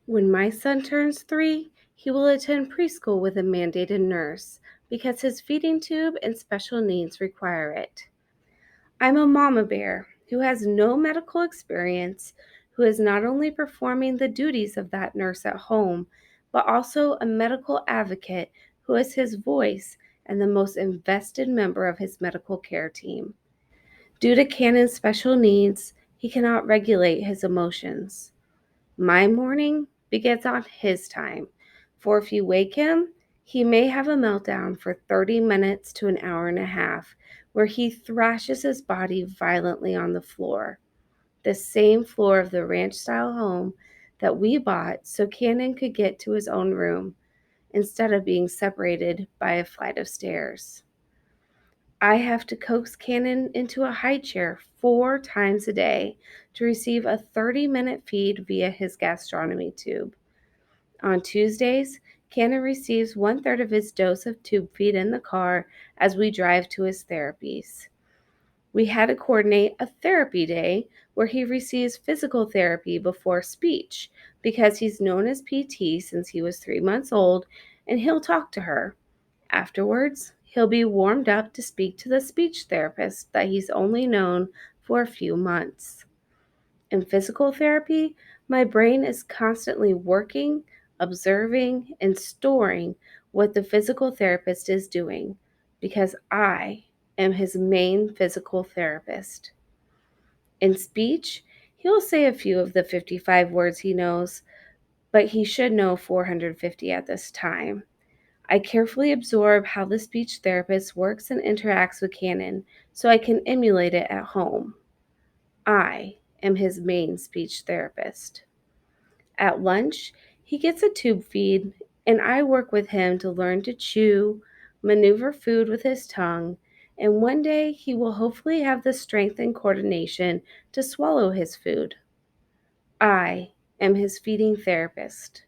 When my son turns 3, he will attend preschool with a mandated nurse because his feeding tube and special needs require it. I'm a mama bear who has no medical experience, who is not only performing the duties of that nurse at home, but also a medical advocate who is his voice and the most invested member of his medical care team. Due to Cannon's special needs, he cannot regulate his emotions. My morning begins on his time, for if you wake him, he may have a meltdown for 30 minutes to an hour and a half, where he thrashes his body violently on the floor, the same floor of the ranch-style home that we bought so Cannon could get to his own room instead of being separated by a flight of stairs. I have to coax Cannon into a high chair 4 times a day to receive a 30-minute feed via his gastronomy tube. On Tuesdays, Cannon receives 1/3 of his dose of tube feed in the car as we drive to his therapies. We had to coordinate a therapy day where he receives physical therapy before speech because he's known as PT since he was 3 months old and he'll talk to her. Afterwards, he'll be warmed up to speak to the speech therapist that he's only known for a few months. In physical therapy, my brain is constantly working, observing, and storing what the physical therapist is doing because I am his main physical therapist. In speech, he'll say a few of the 55 words he knows, but he should know 450 at this time. I carefully absorb how the speech therapist works and interacts with Cannon so I can emulate it at home. I am his main speech therapist. At lunch, he gets a tube feed, and I work with him to learn to chew, maneuver food with his tongue, and one day he will hopefully have the strength and coordination to swallow his food. I am his feeding therapist.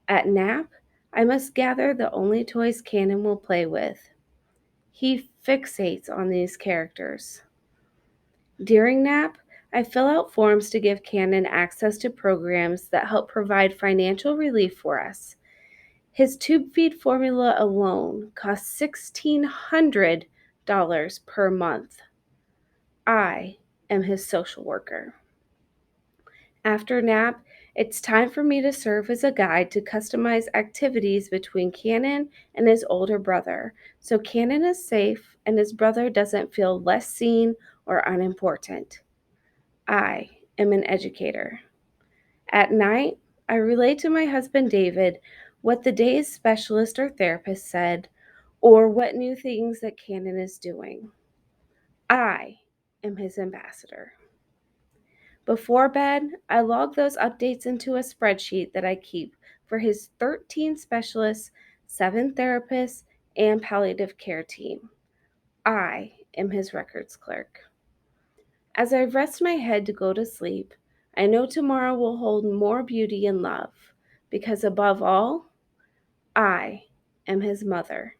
At nap, I must gather the only toys Cannon will play with. He fixates on these characters. During nap, I fill out forms to give Cannon access to programs that help provide financial relief for us. His tube feed formula alone costs $1,600 per month. I am his social worker. After nap, it's time for me to serve as a guide to customize activities between Cannon and his older brother, so Cannon is safe and his brother doesn't feel less seen or unimportant. I am an educator. At night, I relay to my husband David what the day's specialist or therapist said, or what new things that Cannon is doing. I am his ambassador. Before bed, I log those updates into a spreadsheet that I keep for his 13 specialists, 7 therapists, and palliative care team. I am his records clerk. As I rest my head to go to sleep, I know tomorrow will hold more beauty and love, because above all, I am his mother.